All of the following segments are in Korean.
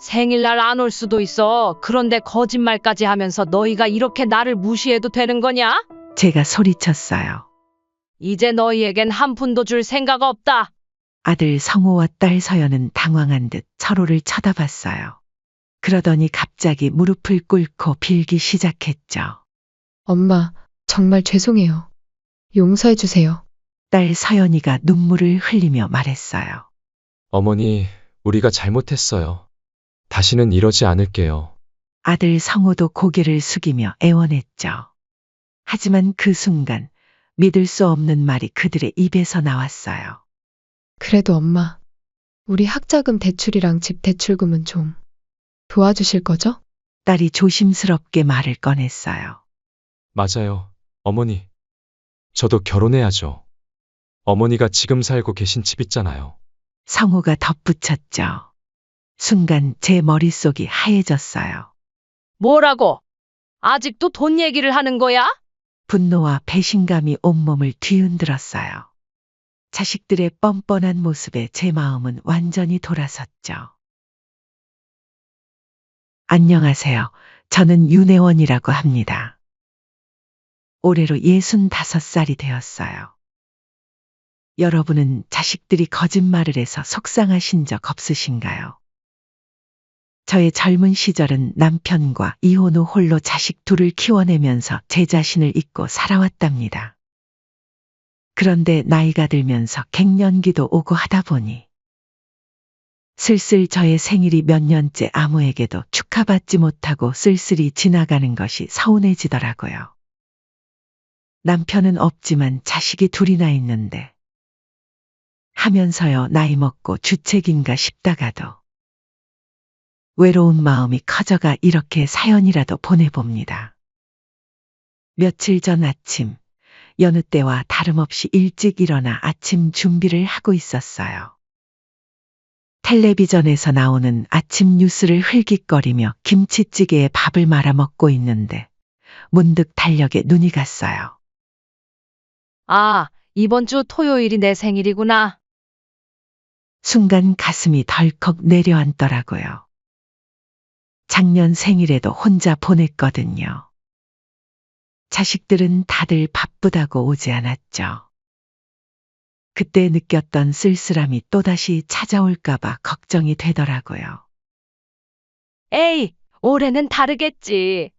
생일날 안 올 수도 있어. 그런데 거짓말까지 하면서 너희가 이렇게 나를 무시해도 되는 거냐? 제가 소리쳤어요. 이제 너희에겐 한 푼도 줄 생각 없다. 아들 성호와 딸 서연은 당황한 듯 서로를 쳐다봤어요. 그러더니 갑자기 무릎을 꿇고 빌기 시작했죠. 엄마, 정말 죄송해요. 용서해 주세요. 딸 서연이가 눈물을 흘리며 말했어요. 어머니, 우리가 잘못했어요. 다시는 이러지 않을게요. 아들 성호도 고개를 숙이며 애원했죠. 하지만 그 순간 믿을 수 없는 말이 그들의 입에서 나왔어요. 그래도 엄마, 우리 학자금 대출이랑 집 대출금은 좀 도와주실 거죠? 딸이 조심스럽게 말을 꺼냈어요. 맞아요, 어머니. 저도 결혼해야죠. 어머니가 지금 살고 계신 집 있잖아요. 성호가 덧붙였죠. 순간 제 머릿속이 하얘졌어요. 뭐라고? 아직도 돈 얘기를 하는 거야? 분노와 배신감이 온몸을 뒤흔들었어요. 자식들의 뻔뻔한 모습에 제 마음은 완전히 돌아섰죠. 안녕하세요. 저는 윤혜원이라고 합니다. 올해로 65살이 되었어요. 여러분은 자식들이 거짓말을 해서 속상하신 적 없으신가요? 저의 젊은 시절은 남편과 이혼 후 홀로 자식 둘을 키워내면서 제 자신을 잊고 살아왔답니다. 그런데 나이가 들면서 갱년기도 오고 하다 보니 슬슬 저의 생일이 몇 년째 아무에게도 축하받지 못하고 쓸쓸히 지나가는 것이 서운해지더라고요. 남편은 없지만 자식이 둘이나 있는데 하면서요 나이 먹고 주책인가 싶다가도 외로운 마음이 커져가 이렇게 사연이라도 보내봅니다. 며칠 전 아침 여느 때와 다름없이 일찍 일어나 아침 준비를 하고 있었어요. 텔레비전에서 나오는 아침 뉴스를 흘깃거리며 김치찌개에 밥을 말아 먹고 있는데 문득 달력에 눈이 갔어요. 아, 이번 주 토요일이 내 생일이구나. 순간 가슴이 덜컥 내려앉더라고요. 작년 생일에도 혼자 보냈거든요. 자식들은 다들 바쁘다고 오지 않았죠. 그때 느꼈던 쓸쓸함이 또다시 찾아올까봐 걱정이 되더라고요. 에이, 올해는 다르겠지.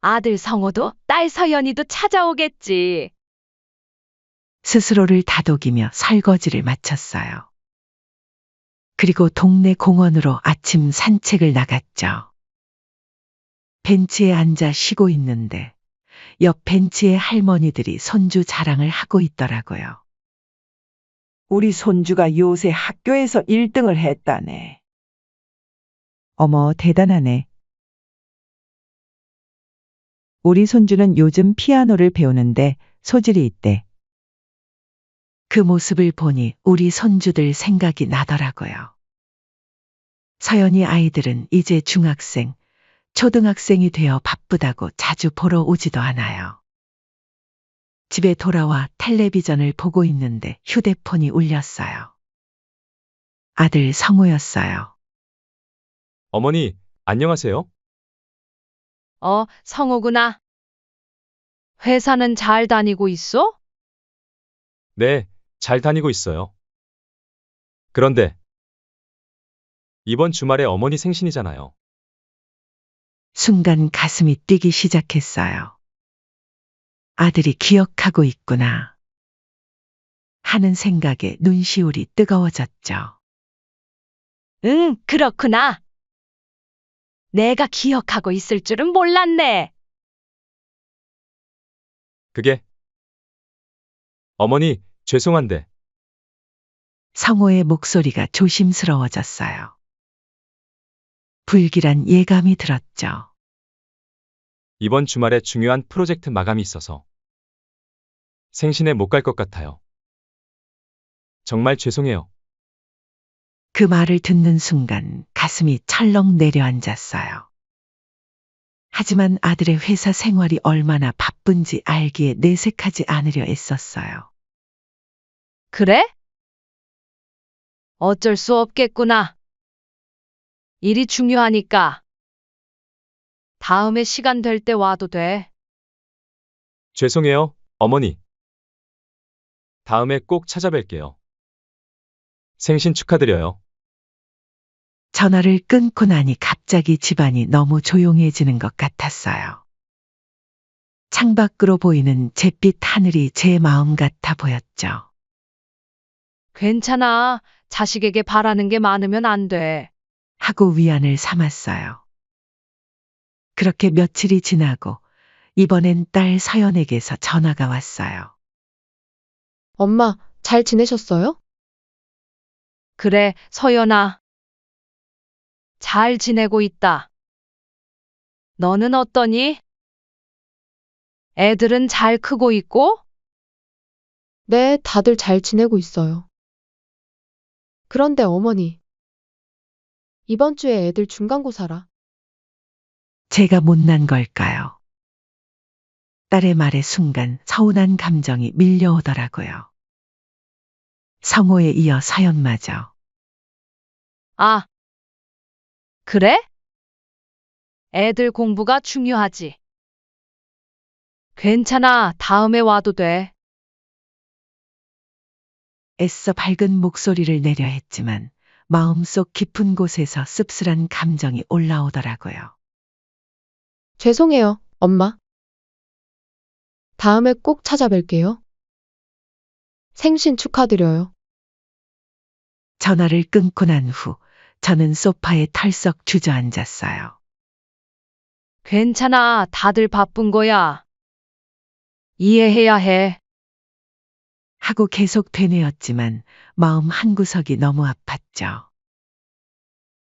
아들 성호도 딸 서연이도 찾아오겠지. 스스로를 다독이며 설거지를 마쳤어요. 그리고 동네 공원으로 아침 산책을 나갔죠. 벤치에 앉아 쉬고 있는데 옆 벤치에 할머니들이 손주 자랑을 하고 있더라고요. 우리 손주가 요새 학교에서 1등을 했다네. 어머, 대단하네. 우리 손주는 요즘 피아노를 배우는데 소질이 있대. 그 모습을 보니 우리 손주들 생각이 나더라고요. 서연이 아이들은 이제 중학생, 초등학생이 되어 바쁘다고 자주 보러 오지도 않아요. 집에 돌아와 텔레비전을 보고 있는데 휴대폰이 울렸어요. 아들 성호였어요. 어머니, 안녕하세요? 성호구나. 회사는 잘 다니고 있어? 네, 잘 다니고 있어요. 그런데 이번 주말에 어머니 생신이잖아요. 순간 가슴이 뛰기 시작했어요. 아들이 기억하고 있구나 하는 생각에 눈시울이 뜨거워졌죠. 응, 그렇구나. 내가 기억하고 있을 줄은 몰랐네. 그게 어머니, 죄송한데 성호의 목소리가 조심스러워졌어요. 불길한 예감이 들었죠. 이번 주말에 중요한 프로젝트 마감이 있어서 생신에 못 갈 것 같아요. 정말 죄송해요. 그 말을 듣는 순간 가슴이 철렁 내려앉았어요. 하지만 아들의 회사 생활이 얼마나 바쁜지 알기에 내색하지 않으려 애썼어요. 그래? 어쩔 수 없겠구나. 일이 중요하니까. 다음에 시간 될 때 와도 돼. 죄송해요, 어머니. 다음에 꼭 찾아뵐게요. 생신 축하드려요. 전화를 끊고 나니 갑자기 집안이 너무 조용해지는 것 같았어요. 창밖으로 보이는 잿빛 하늘이 제 마음 같아 보였죠. 괜찮아. 자식에게 바라는 게 많으면 안 돼. 하고 위안을 삼았어요. 그렇게 며칠이 지나고 이번엔 딸 서연에게서 전화가 왔어요. 엄마, 잘 지내셨어요? 그래, 서연아. 잘 지내고 있다. 너는 어떠니? 애들은 잘 크고 있고? 네, 다들 잘 지내고 있어요. 그런데 어머니, 이번 주에 애들 중간고사라. 제가 못난 걸까요? 딸의 말에 순간 서운한 감정이 밀려오더라고요. 성호에 이어 서연마저. 아, 그래? 애들 공부가 중요하지. 괜찮아. 다음에 와도 돼. 애써 밝은 목소리를 내려 했지만 마음속 깊은 곳에서 씁쓸한 감정이 올라오더라고요. 죄송해요, 엄마. 다음에 꼭 찾아뵐게요. 생신 축하드려요. 전화를 끊고 난 후 저는 소파에 털썩 주저앉았어요. 괜찮아. 다들 바쁜 거야. 이해해야 해. 하고 계속 되뇌었지만 마음 한구석이 너무 아팠죠.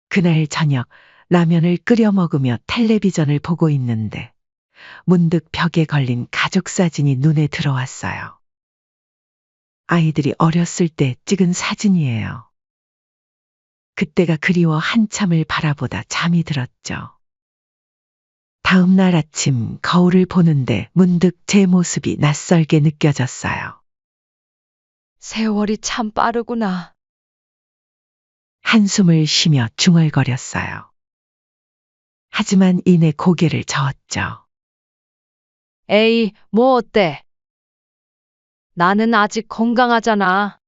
그날 저녁 라면을 끓여 먹으며 텔레비전을 보고 있는데 문득 벽에 걸린 가족 사진이 눈에 들어왔어요. 아이들이 어렸을 때 찍은 사진이에요. 그때가 그리워 한참을 바라보다 잠이 들었죠. 다음 날 아침 거울을 보는데 문득 제 모습이 낯설게 느껴졌어요. 세월이 참 빠르구나. 한숨을 쉬며 중얼거렸어요. 하지만 이내 고개를 저었죠. 에이, 뭐 어때? 나는 아직 건강하잖아.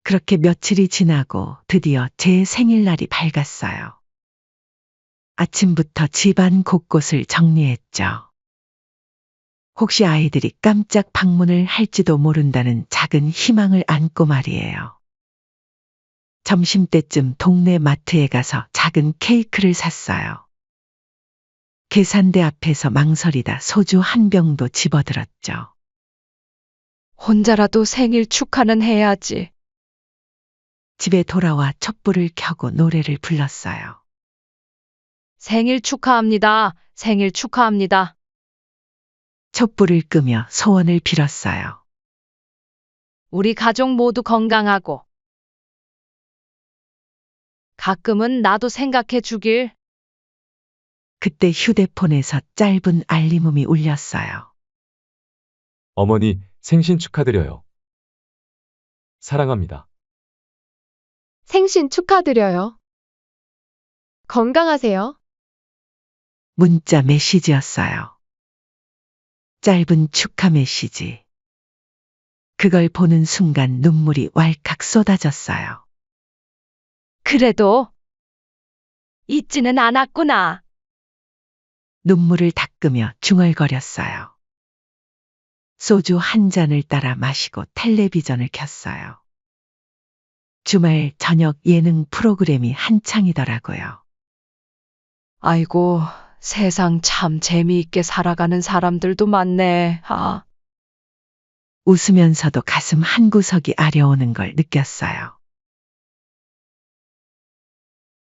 그렇게 며칠이 지나고 드디어 제 생일날이 밝았어요. 아침부터 집안 곳곳을 정리했죠. 혹시 아이들이 깜짝 방문을 할지도 모른다는 작은 희망을 안고 말이에요. 점심때쯤 동네 마트에 가서 작은 케이크를 샀어요. 계산대 앞에서 망설이다 소주 한 병도 집어들었죠. 혼자라도 생일 축하는 해야지. 집에 돌아와 촛불을 켜고 노래를 불렀어요. 생일 축하합니다. 생일 축하합니다. 촛불을 끄며 소원을 빌었어요. 우리 가족 모두 건강하고. 가끔은 나도 생각해 주길. 그때 휴대폰에서 짧은 알림음이 울렸어요. 어머니, 생신 축하드려요. 사랑합니다. 생신 축하드려요. 건강하세요. 문자 메시지였어요. 짧은 축하 메시지. 그걸 보는 순간 눈물이 왈칵 쏟아졌어요. 그래도 잊지는 않았구나. 눈물을 닦으며 중얼거렸어요. 소주 한 잔을 따라 마시고 텔레비전을 켰어요. 주말 저녁 예능 프로그램이 한창이더라고요. 아이고, 세상 참 재미있게 살아가는 사람들도 많네. 아, 웃으면서도 가슴 한구석이 아려오는 걸 느꼈어요.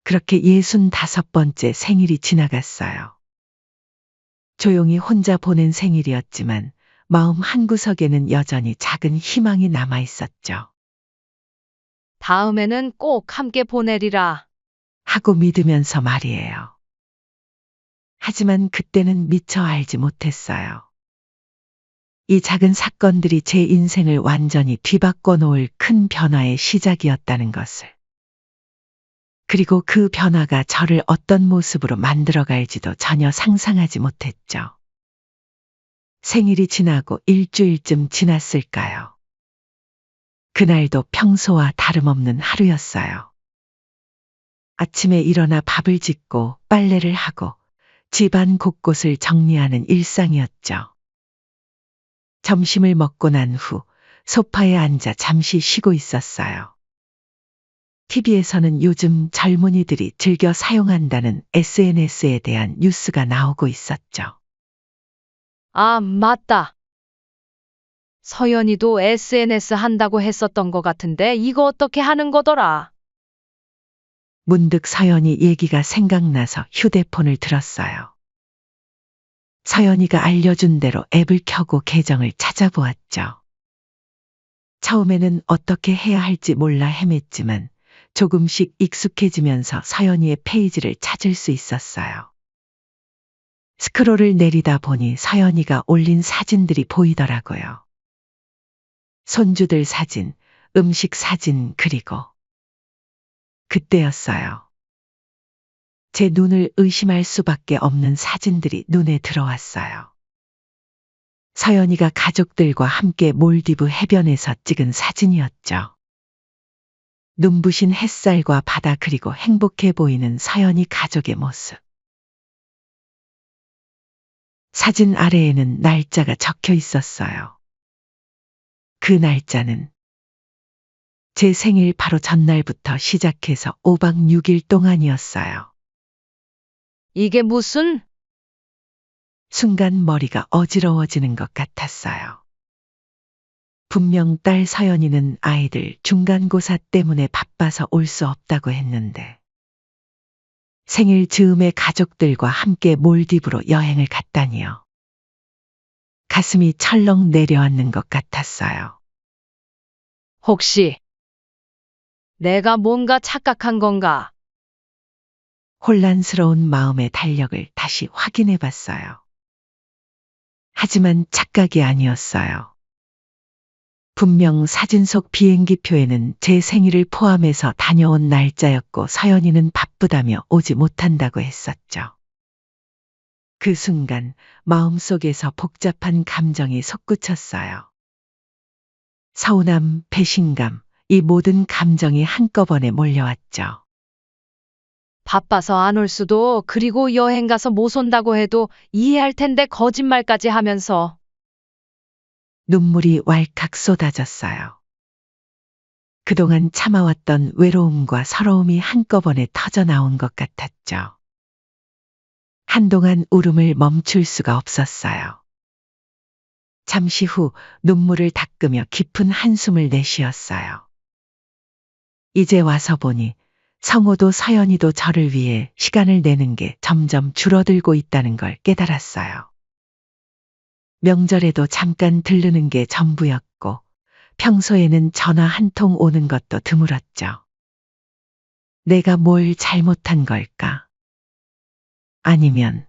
그렇게 65번째 생일이 지나갔어요. 조용히 혼자 보낸 생일이었지만 마음 한구석에는 여전히 작은 희망이 남아 있었죠. 다음에는 꼭 함께 보내리라. 하고 믿으면서 말이에요. 하지만 그때는 미처 알지 못했어요. 이 작은 사건들이 제 인생을 완전히 뒤바꿔 놓을 큰 변화의 시작이었다는 것을. 그리고 그 변화가 저를 어떤 모습으로 만들어갈지도 전혀 상상하지 못했죠. 생일이 지나고 일주일쯤 지났을까요? 그날도 평소와 다름없는 하루였어요. 아침에 일어나 밥을 짓고 빨래를 하고 집안 곳곳을 정리하는 일상이었죠. 점심을 먹고 난 후 소파에 앉아 잠시 쉬고 있었어요. TV에서는 요즘 젊은이들이 즐겨 사용한다는 SNS에 대한 뉴스가 나오고 있었죠. 아, 맞다. 서연이도 SNS 한다고 했었던 것 같은데 이거 어떻게 하는 거더라? 문득 서연이 얘기가 생각나서 휴대폰을 들었어요. 서연이가 알려준 대로 앱을 켜고 계정을 찾아보았죠. 처음에는 어떻게 해야 할지 몰라 헤맸지만 조금씩 익숙해지면서 서연이의 페이지를 찾을 수 있었어요. 스크롤을 내리다 보니 서연이가 올린 사진들이 보이더라고요. 손주들 사진, 음식 사진, 그리고 그때였어요. 제 눈을 의심할 수밖에 없는 사진들이 눈에 들어왔어요. 서연이가 가족들과 함께 몰디브 해변에서 찍은 사진이었죠. 눈부신 햇살과 바다 그리고 행복해 보이는 서연이 가족의 모습. 사진 아래에는 날짜가 적혀 있었어요. 그 날짜는 제 생일 바로 전날부터 시작해서 5박 6일 동안이었어요. 이게 무슨? 순간 머리가 어지러워지는 것 같았어요. 분명 딸 서연이는 아이들 중간고사 때문에 바빠서 올 수 없다고 했는데 생일 즈음에 가족들과 함께 몰디브로 여행을 갔다니요. 가슴이 철렁 내려앉는 것 같았어요. 혹시 내가 뭔가 착각한 건가? 혼란스러운 마음의 달력을 다시 확인해 봤어요. 하지만 착각이 아니었어요. 분명 사진 속 비행기표에는 제 생일을 포함해서 다녀온 날짜였고 서연이는 바쁘다며 오지 못한다고 했었죠. 그 순간 마음속에서 복잡한 감정이 솟구쳤어요. 서운함, 배신감, 이 모든 감정이 한꺼번에 몰려왔죠. 바빠서 안 올 수도, 그리고 여행 가서 못 온다고 해도 이해할 텐데 거짓말까지 하면서. 눈물이 왈칵 쏟아졌어요. 그동안 참아왔던 외로움과 서러움이 한꺼번에 터져 나온 것 같았죠. 한동안 울음을 멈출 수가 없었어요. 잠시 후 눈물을 닦으며 깊은 한숨을 내쉬었어요. 이제 와서 보니 성호도 서연이도 저를 위해 시간을 내는 게 점점 줄어들고 있다는 걸 깨달았어요. 명절에도 잠깐 들르는 게 전부였고 평소에는 전화 한 통 오는 것도 드물었죠. 내가 뭘 잘못한 걸까? 아니면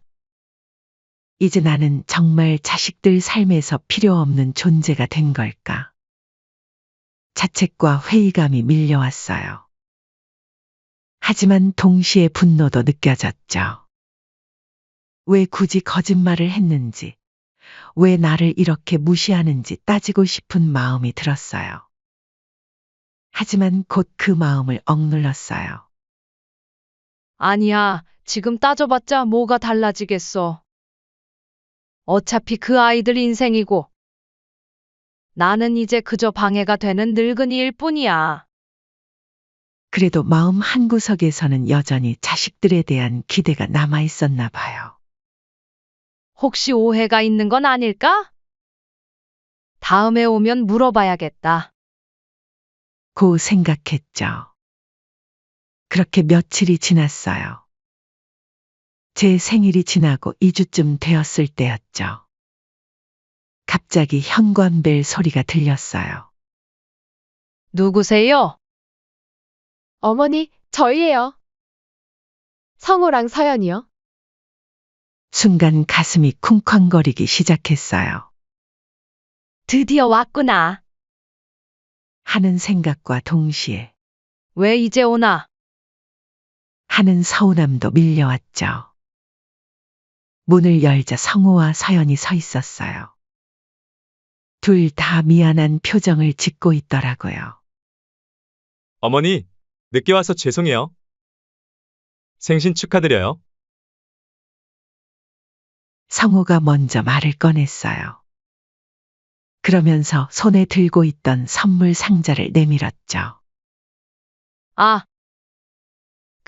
이제 나는 정말 자식들 삶에서 필요 없는 존재가 된 걸까? 자책과 회의감이 밀려왔어요. 하지만 동시에 분노도 느껴졌죠. 왜 굳이 거짓말을 했는지, 왜 나를 이렇게 무시하는지 따지고 싶은 마음이 들었어요. 하지만 곧 그 마음을 억눌렀어요. 아니야, 지금 따져봤자 뭐가 달라지겠어. 어차피 그 아이들 인생이고, 나는 이제 그저 방해가 되는 늙은이일 뿐이야. 그래도 마음 한구석에서는 여전히 자식들에 대한 기대가 남아 있었나 봐요. 혹시 오해가 있는 건 아닐까? 다음에 오면 물어봐야겠다. 고 생각했죠. 그렇게 며칠이 지났어요. 제 생일이 지나고 2주쯤 되었을 때였죠. 갑자기 현관벨 소리가 들렸어요. 누구세요? 어머니, 저희예요. 성호랑 서연이요. 순간 가슴이 쿵쾅거리기 시작했어요. 드디어 왔구나. 하는 생각과 동시에 왜 이제 오나? 하는 서운함도 밀려왔죠. 문을 열자 성호와 서연이 서 있었어요. 둘 다 미안한 표정을 짓고 있더라고요. 어머니, 늦게 와서 죄송해요. 생신 축하드려요. 성호가 먼저 말을 꺼냈어요. 그러면서 손에 들고 있던 선물 상자를 내밀었죠. 아,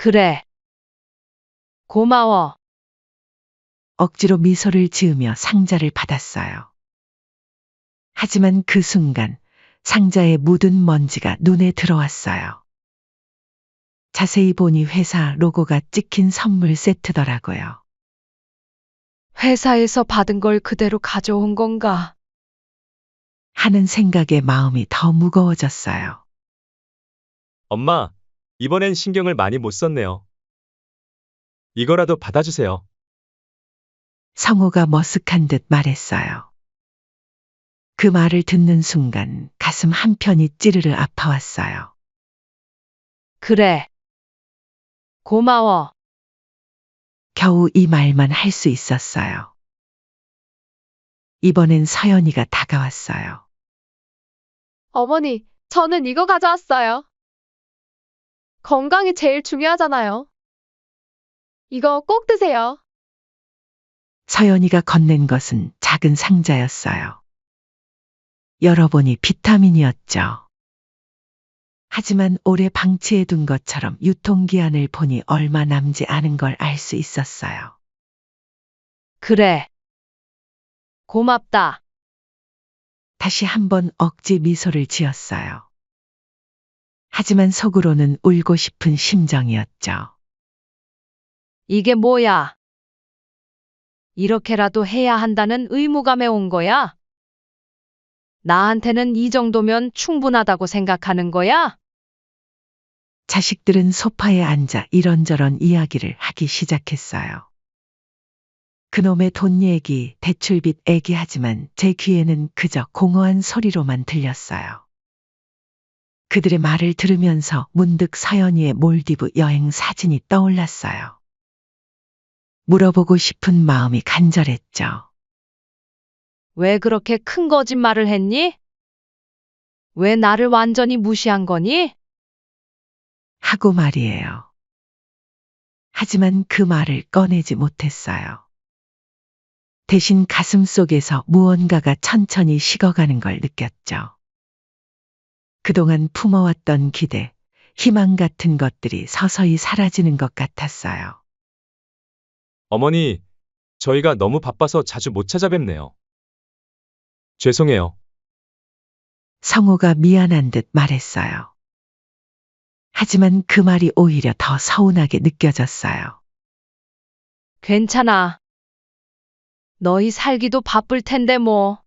그래. 고마워. 억지로 미소를 지으며 상자를 받았어요. 하지만 그 순간 상자에 묻은 먼지가 눈에 들어왔어요. 자세히 보니 회사 로고가 찍힌 선물 세트더라고요. 회사에서 받은 걸 그대로 가져온 건가? 하는 생각에 마음이 더 무거워졌어요. 엄마, 이번엔 신경을 많이 못 썼네요. 이거라도 받아주세요. 성호가 머쓱한 듯 말했어요. 그 말을 듣는 순간 가슴 한편이 찌르르 아파왔어요. 그래. 고마워. 겨우 이 말만 할 수 있었어요. 이번엔 서연이가 다가왔어요. 어머니, 저는 이거 가져왔어요. 건강이 제일 중요하잖아요. 이거 꼭 드세요. 서연이가 건넨 것은 작은 상자였어요. 열어보니 비타민이었죠. 하지만 오래 방치해둔 것처럼 유통기한을 보니 얼마 남지 않은 걸 알 수 있었어요. 그래. 고맙다. 다시 한번 억지 미소를 지었어요. 하지만 속으로는 울고 싶은 심정이었죠. 이게 뭐야? 이렇게라도 해야 한다는 의무감에 온 거야? 나한테는 이 정도면 충분하다고 생각하는 거야? 자식들은 소파에 앉아 이런저런 이야기를 하기 시작했어요. 그놈의 돈 얘기, 대출빚 얘기하지만 제 귀에는 그저 공허한 소리로만 들렸어요. 그들의 말을 들으면서 문득 서연이의 몰디브 여행 사진이 떠올랐어요. 물어보고 싶은 마음이 간절했죠. 왜 그렇게 큰 거짓말을 했니? 왜 나를 완전히 무시한 거니? 하고 말이에요. 하지만 그 말을 꺼내지 못했어요. 대신 가슴 속에서 무언가가 천천히 식어가는 걸 느꼈죠. 그동안 품어왔던 기대, 희망 같은 것들이 서서히 사라지는 것 같았어요. 어머니, 저희가 너무 바빠서 자주 못 찾아뵙네요. 죄송해요. 성호가 미안한 듯 말했어요. 하지만 그 말이 오히려 더 서운하게 느껴졌어요. 괜찮아. 너희 살기도 바쁠 텐데 뭐.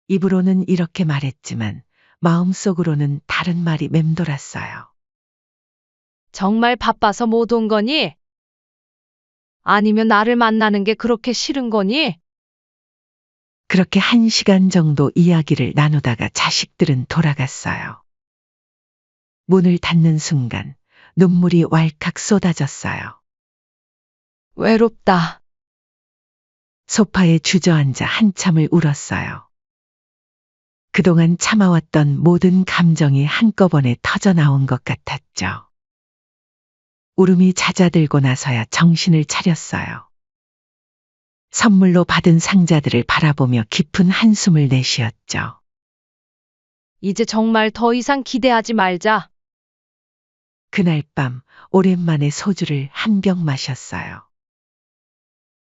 입으로는 이렇게 말했지만 마음속으로는 다른 말이 맴돌았어요. 정말 바빠서 못 온 거니? 아니면 나를 만나는 게 그렇게 싫은 거니? 그렇게 1시간 정도 이야기를 나누다가 자식들은 돌아갔어요. 문을 닫는 순간 눈물이 왈칵 쏟아졌어요. 외롭다. 소파에 주저앉아 한참을 울었어요. 그동안 참아왔던 모든 감정이 한꺼번에 터져나온 것 같았죠. 울음이 잦아들고 나서야 정신을 차렸어요. 선물로 받은 상자들을 바라보며 깊은 한숨을 내쉬었죠. 이제 정말 더 이상 기대하지 말자. 그날 밤 오랜만에 소주를 한 병 마셨어요.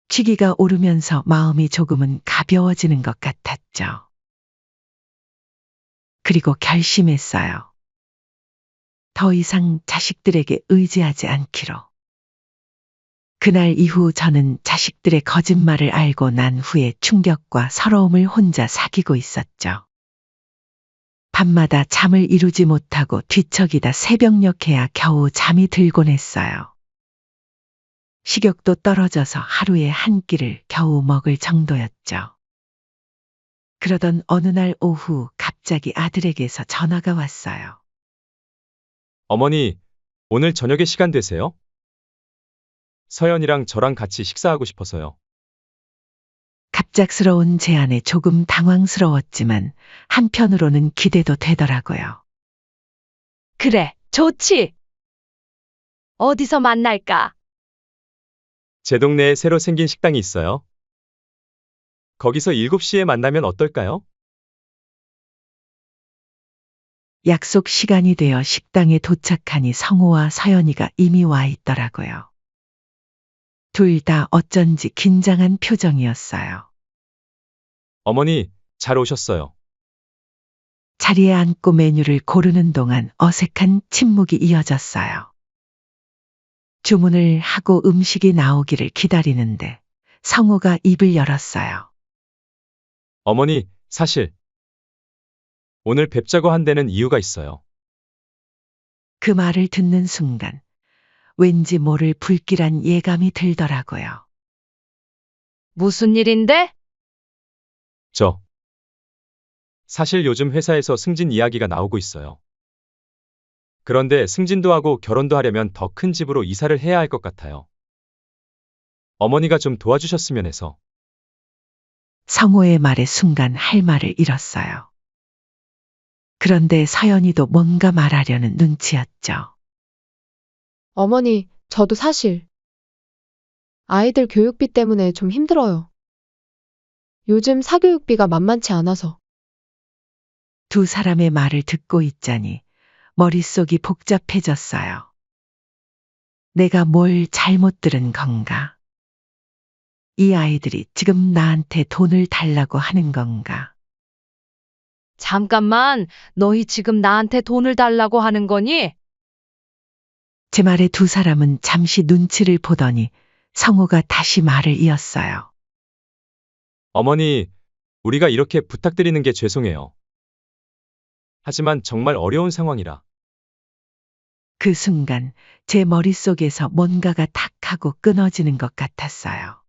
취기가 오르면서 마음이 조금은 가벼워지는 것 같았죠. 그리고 결심했어요. 더 이상 자식들에게 의지하지 않기로. 그날 이후 저는 자식들의 거짓말을 알고 난 후에 충격과 서러움을 혼자 사귀고 있었죠. 밤마다 잠을 이루지 못하고 뒤척이다 새벽녘에야 겨우 잠이 들곤 했어요. 식욕도 떨어져서 하루에 한 끼를 겨우 먹을 정도였죠. 그러던 어느 날 오후 갑자기 아들에게서 전화가 왔어요. 어머니, 오늘 저녁에 시간 되세요? 서연이랑 저랑 같이 식사하고 싶어서요. 갑작스러운 제안에 조금 당황스러웠지만 한편으로는 기대도 되더라고요. 그래, 좋지. 어디서 만날까? 제 동네에 새로 생긴 식당이 있어요. 거기서 7시에 만나면 어떨까요? 약속 시간이 되어 식당에 도착하니 성호와 서연이가 이미 와 있더라고요. 둘 다 어쩐지 긴장한 표정이었어요. 어머니, 잘 오셨어요. 자리에 앉고 메뉴를 고르는 동안 어색한 침묵이 이어졌어요. 주문을 하고 음식이 나오기를 기다리는데 성호가 입을 열었어요. 어머니, 사실 오늘 뵙자고 한 데는 이유가 있어요. 그 말을 듣는 순간 왠지 모를 불길한 예감이 들더라고요. 무슨 일인데? 사실 요즘 회사에서 승진 이야기가 나오고 있어요. 그런데 승진도 하고 결혼도 하려면 더 큰 집으로 이사를 해야 할 것 같아요. 어머니가 좀 도와주셨으면 해서. 성호의 말에 순간 할 말을 잃었어요. 그런데 서연이도 뭔가 말하려는 눈치였죠. 어머니, 저도 사실 아이들 교육비 때문에 좀 힘들어요. 요즘 사교육비가 만만치 않아서. 두 사람의 말을 듣고 있자니 머릿속이 복잡해졌어요. 내가 뭘 잘못 들은 건가? 이 아이들이 지금 나한테 돈을 달라고 하는 건가? 잠깐만, 너희 지금 나한테 돈을 달라고 하는 거니? 제 말에 두 사람은 잠시 눈치를 보더니 성호가 다시 말을 이었어요. 어머니, 우리가 이렇게 부탁드리는 게 죄송해요. 하지만 정말 어려운 상황이라. 그 순간 제 머릿속에서 뭔가가 탁 하고 끊어지는 것 같았어요.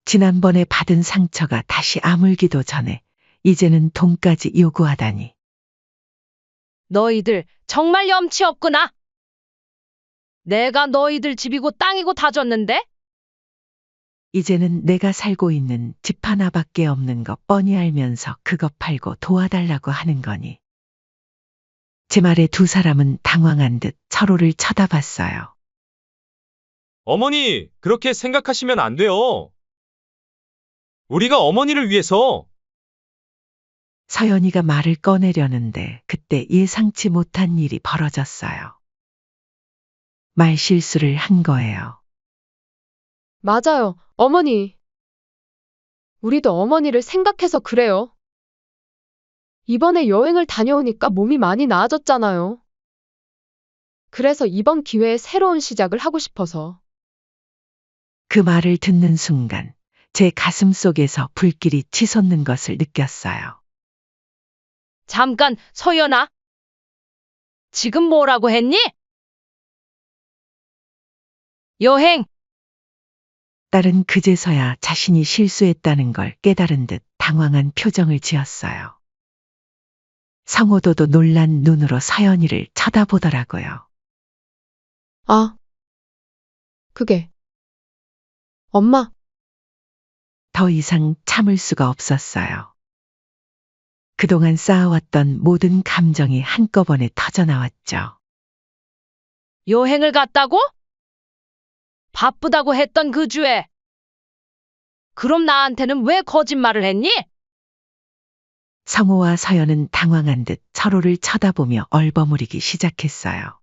지난번에 받은 상처가 다시 아물기도 전에 이제는 돈까지 요구하다니. 너희들 정말 염치 없구나. 내가 너희들 집이고 땅이고 다 줬는데? 이제는 내가 살고 있는 집 하나밖에 없는 거 뻔히 알면서 그거 팔고 도와달라고 하는 거니. 제 말에 두 사람은 당황한 듯 서로를 쳐다봤어요. 어머니, 그렇게 생각하시면 안 돼요. 우리가 어머니를 위해서. 서연이가 말을 꺼내려는데 그때 예상치 못한 일이 벌어졌어요. 말 실수를 한 거예요. 맞아요, 어머니. 우리도 어머니를 생각해서 그래요. 이번에 여행을 다녀오니까 몸이 많이 나아졌잖아요. 그래서 이번 기회에 새로운 시작을 하고 싶어서. 그 말을 듣는 순간 제 가슴 속에서 불길이 치솟는 것을 느꼈어요. 잠깐, 서연아. 지금 뭐라고 했니? 여행, 딸은 그제서야 자신이 실수했다는 걸 깨달은 듯 당황한 표정을 지었어요. 성호도도 놀란 눈으로 서연이를 쳐다보더라고요. 아, 그게. 엄마, 더 이상 참을 수가 없었어요. 그동안 쌓아왔던 모든 감정이 한꺼번에 터져나왔죠. 여행을 갔다고? 바쁘다고 했던 그 주에. 그럼 나한테는 왜 거짓말을 했니? 성호와 서연은 당황한 듯 서로를 쳐다보며 얼버무리기 시작했어요.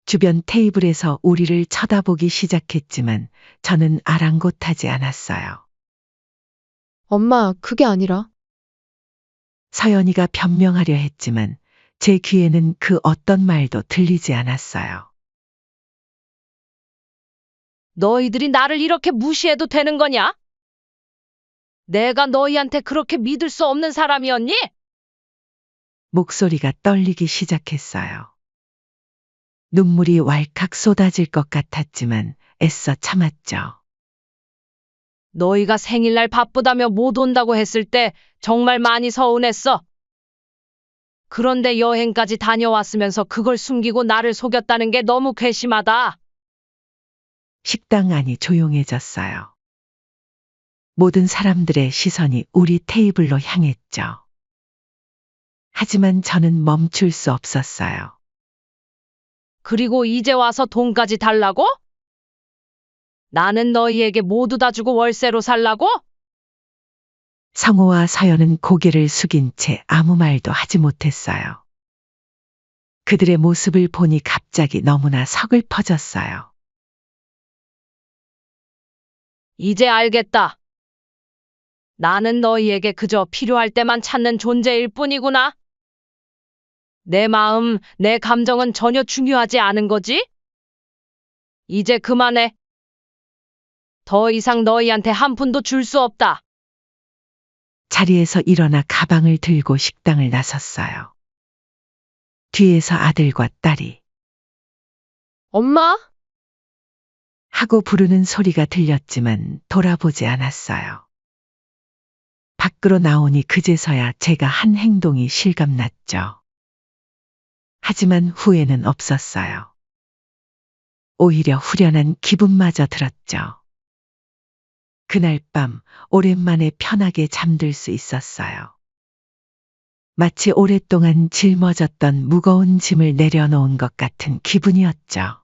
주변 테이블에서 우리를 쳐다보기 시작했지만 저는 아랑곳하지 않았어요. 엄마, 그게 아니라. 서연이가 변명하려 했지만 제 귀에는 그 어떤 말도 들리지 않았어요. 너희들이 나를 이렇게 무시해도 되는 거냐? 내가 너희한테 그렇게 믿을 수 없는 사람이었니? 목소리가 떨리기 시작했어요. 눈물이 왈칵 쏟아질 것 같았지만 애써 참았죠. 너희가 생일날 바쁘다며 못 온다고 했을 때 정말 많이 서운했어. 그런데 여행까지 다녀왔으면서 그걸 숨기고 나를 속였다는 게 너무 괘씸하다. 식당 안이 조용해졌어요. 모든 사람들의 시선이 우리 테이블로 향했죠. 하지만 저는 멈출 수 없었어요. 그리고 이제 와서 돈까지 달라고? 나는 너희에게 모두 다 주고 월세로 살라고? 성호와 서연은 고개를 숙인 채 아무 말도 하지 못했어요. 그들의 모습을 보니 갑자기 너무나 서글퍼졌어요. 이제 알겠다. 나는 너희에게 그저 필요할 때만 찾는 존재일 뿐이구나. 내 마음, 내 감정은 전혀 중요하지 않은 거지? 이제 그만해. 더 이상 너희한테 한 푼도 줄 수 없다. 자리에서 일어나 가방을 들고 식당을 나섰어요. 뒤에서 아들과 딸이 엄마? 하고 부르는 소리가 들렸지만 돌아보지 않았어요. 밖으로 나오니 그제서야 제가 한 행동이 실감났죠. 하지만 후회는 없었어요. 오히려 후련한 기분마저 들었죠. 그날 밤 오랜만에 편하게 잠들 수 있었어요. 마치 오랫동안 짊어졌던 무거운 짐을 내려놓은 것 같은 기분이었죠.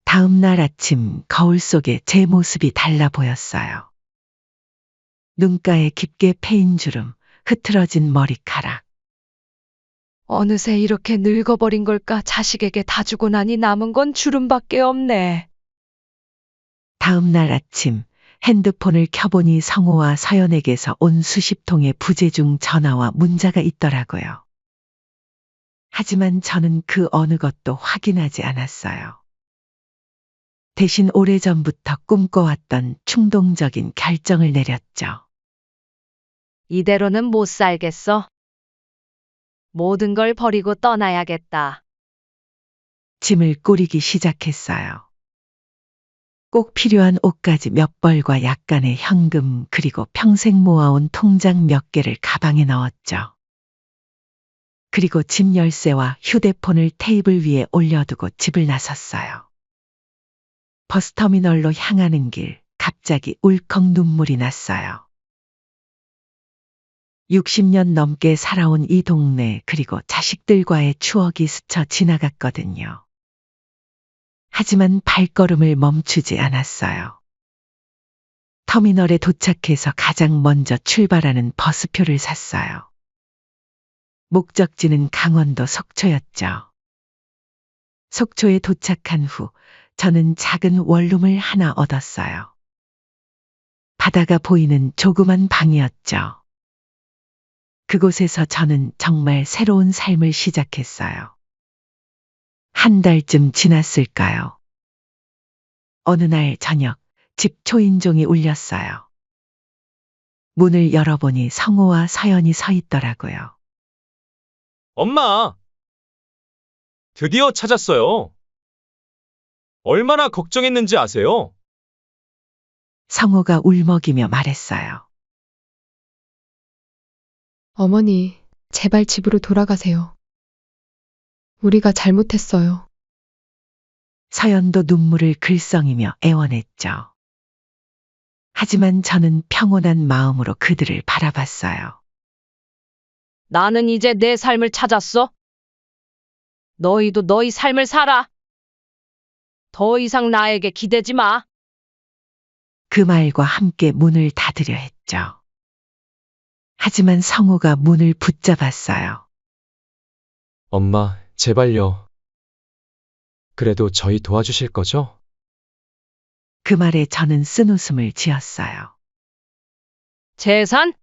다음 날 아침 거울 속에 제 모습이 달라 보였어요. 눈가에 깊게 패인 주름, 흐트러진 머리카락. 어느새 이렇게 늙어버린 걸까? 자식에게 다 주고 나니 남은 건 주름밖에 없네. 다음 날 아침 핸드폰을 켜보니 성호와 서연에게서 온 수십 통의 부재중 전화와 문자가 있더라고요. 하지만 저는 그 어느 것도 확인하지 않았어요. 대신 오래전부터 꿈꿔왔던 충동적인 결정을 내렸죠. 이대로는 못 살겠어. 모든 걸 버리고 떠나야겠다. 짐을 꾸리기 시작했어요. 꼭 필요한 옷까지 몇 벌과 약간의 현금 그리고 평생 모아온 통장 몇 개를 가방에 넣었죠. 그리고 집 열쇠와 휴대폰을 테이블 위에 올려두고 집을 나섰어요. 버스터미널로 향하는 길, 갑자기 울컥 눈물이 났어요. 60년 넘게 살아온 이 동네 그리고 자식들과의 추억이 스쳐 지나갔거든요. 하지만 발걸음을 멈추지 않았어요. 터미널에 도착해서 가장 먼저 출발하는 버스표를 샀어요. 목적지는 강원도 속초였죠. 속초에 도착한 후 저는 작은 원룸을 하나 얻었어요. 바다가 보이는 조그만 방이었죠. 그곳에서 저는 정말 새로운 삶을 시작했어요. 한 달쯤 지났을까요? 어느 날 저녁 집 초인종이 울렸어요. 문을 열어보니 성호와 서연이 서 있더라고요. 엄마! 드디어 찾았어요. 얼마나 걱정했는지 아세요? 성호가 울먹이며 말했어요. 어머니, 제발 집으로 돌아가세요. 우리가 잘못했어요. 서연도 눈물을 글썽이며 애원했죠. 하지만 저는 평온한 마음으로 그들을 바라봤어요. 나는 이제 내 삶을 찾았어. 너희도 너희 삶을 살아. 더 이상 나에게 기대지 마. 그 말과 함께 문을 닫으려 했죠. 하지만 성호가 문을 붙잡았어요. 엄마, 제발요. 그래도 저희 도와주실 거죠? 그 말에 저는 쓴웃음을 지었어요. 재산?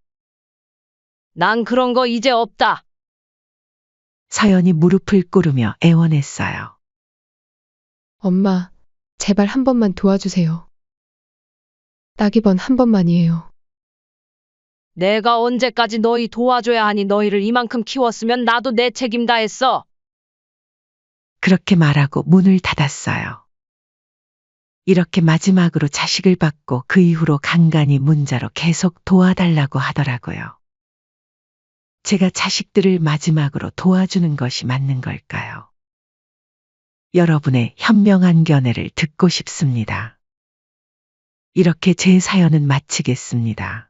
난 그런 거 이제 없다. 서연이 무릎을 꿇으며 애원했어요. 엄마, 제발 한 번만 도와주세요. 딱 이번 한 번만이에요. 내가 언제까지 너희 도와줘야 하니 너희를 이만큼 키웠으면 나도 내 책임 다했어. 그렇게 말하고 문을 닫았어요. 이렇게 마지막으로 자식을 받고 그 이후로 간간히 문자로 계속 도와달라고 하더라고요. 제가 자식들을 마지막으로 도와주는 것이 맞는 걸까요? 여러분의 현명한 견해를 듣고 싶습니다. 이렇게 제 사연은 마치겠습니다.